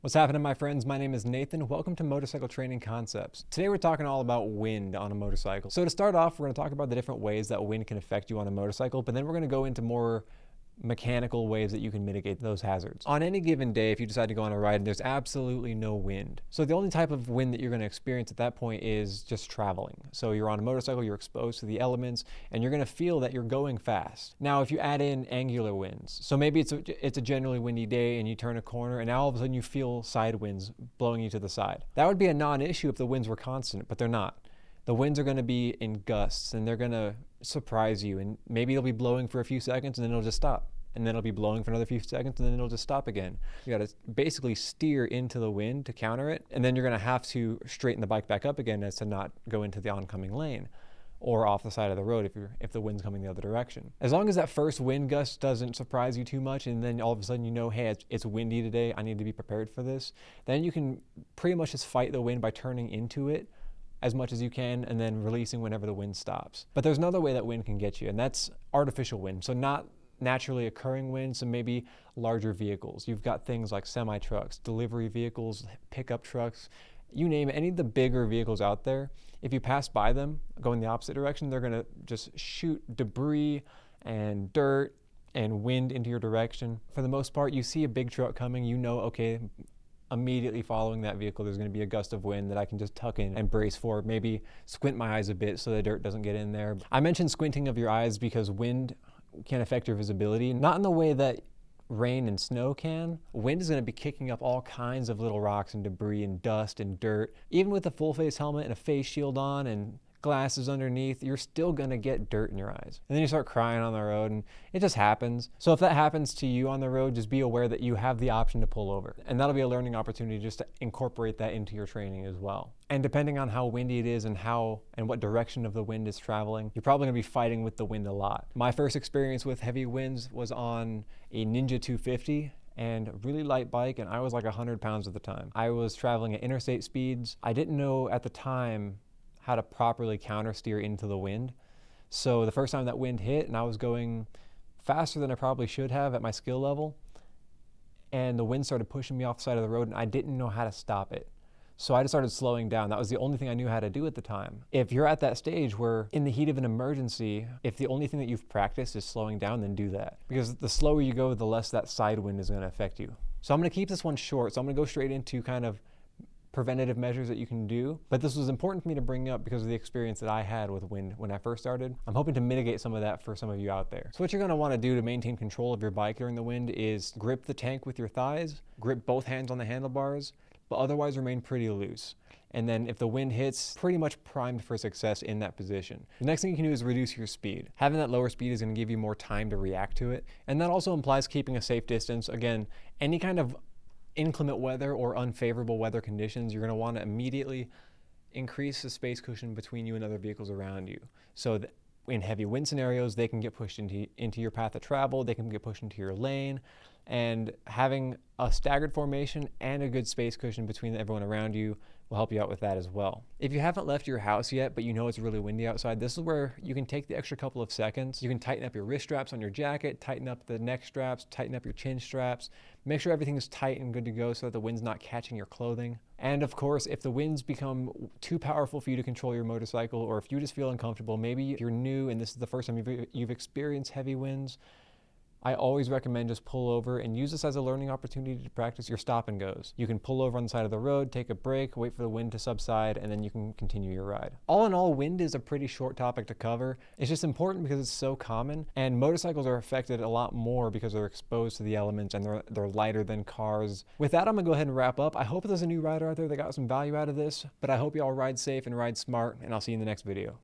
What's happening, my friends? My name is Nathan. Welcome to Motorcycle Training Concepts. Today we're talking all about wind on a motorcycle. So to start off, we're going to talk about the different ways that wind can affect you on a motorcycle, but then we're going to go into more mechanical ways that you can mitigate those hazards. On any given day, if you decide to go on a ride and there's absolutely no wind, so the only type of wind that you're going to experience at that point is just traveling. So you're on a motorcycle, you're exposed to the elements, and you're going to feel that you're going fast. Now, if you add in angular winds, so maybe it's a generally windy day and you turn a corner and now all of a sudden you feel side winds blowing you to the side. That would be a non-issue if the winds were constant, but they're not. The winds are going to be in gusts and they're going to surprise you, and maybe they'll be blowing for a few seconds and then it'll just stop. And then it'll be blowing for another few seconds and then it'll just stop again. You got to basically steer into the wind to counter it, and then you're going to have to straighten the bike back up again as to not go into the oncoming lane or off the side of the road if the wind's coming the other direction. As long as that first wind gust doesn't surprise you too much and then all of a sudden you know, hey, it's windy today, I need to be prepared for this, then you can pretty much just fight the wind by turning into it as much as you can and then releasing whenever the wind stops. But there's another way that wind can get you, and that's artificial wind. So not naturally occurring wind, so maybe larger vehicles. You've got things like semi-trucks, delivery vehicles, pickup trucks, you name it, any of the bigger vehicles out there. If you pass by them going the opposite direction, they're gonna just shoot debris and dirt and wind into your direction. For the most part, you see a big truck coming, you know, okay, immediately following that vehicle, there's going to be a gust of wind that I can just tuck in and brace for, maybe squint my eyes a bit so the dirt doesn't get in there. I mentioned squinting of your eyes because wind can affect your visibility, not in the way that rain and snow can. Wind is going to be kicking up all kinds of little rocks and debris and dust and dirt. Even with a full face helmet and a face shield on and glasses underneath, you're still gonna get dirt in your eyes. And then you start crying on the road and it just happens. So if that happens to you on the road, just be aware that you have the option to pull over. And that'll be a learning opportunity just to incorporate that into your training as well. And depending on how windy it is and what direction of the wind is traveling, you're probably gonna be fighting with the wind a lot. My first experience with heavy winds was on a Ninja 250 and a really light bike, and I was like 100 pounds at the time. I was traveling at interstate speeds. I didn't know at the time how to properly counter steer into the wind. So the first time that wind hit and I was going faster than I probably should have at my skill level, and the wind started pushing me off the side of the road and I didn't know how to stop it. So I just started slowing down. That was the only thing I knew how to do at the time. If you're at that stage where in the heat of an emergency, if the only thing that you've practiced is slowing down, then do that. Because the slower you go, the less that side wind is gonna affect you. So I'm gonna keep this one short. So I'm gonna go straight into kind of preventative measures that you can do. But this was important for me to bring up because of the experience that I had with wind when I first started. I'm hoping to mitigate some of that for some of you out there. So what you're gonna wanna do to maintain control of your bike during the wind is grip the tank with your thighs, grip both hands on the handlebars, but otherwise remain pretty loose. And then if the wind hits, pretty much primed for success in that position. The next thing you can do is reduce your speed. Having that lower speed is gonna give you more time to react to it. And that also implies keeping a safe distance. Again, any kind of inclement weather or unfavorable weather conditions, you're going to want to immediately increase the space cushion between you and other vehicles around you. So that in heavy wind scenarios, they can get pushed into your path of travel, they can get pushed into your lane, and having a staggered formation and a good space cushion between everyone around you will help you out with that as well. If you haven't left your house yet, but you know it's really windy outside, this is where you can take the extra couple of seconds. You can tighten up your wrist straps on your jacket, tighten up the neck straps, tighten up your chin straps, make sure everything is tight and good to go so that the wind's not catching your clothing. And of course, if the winds become too powerful for you to control your motorcycle, or if you just feel uncomfortable, maybe if you're new and this is the first time you've experienced heavy winds, I always recommend just pull over and use this as a learning opportunity to practice your stop and goes. You can pull over on the side of the road, take a break, wait for the wind to subside, and then you can continue your ride. All in all, wind is a pretty short topic to cover. It's just important because it's so common, and motorcycles are affected a lot more because they're exposed to the elements and they're lighter than cars. With that, I'm gonna go ahead and wrap up. I hope there's a new rider out there that got some value out of this, but I hope you all ride safe and ride smart, and I'll see you in the next video.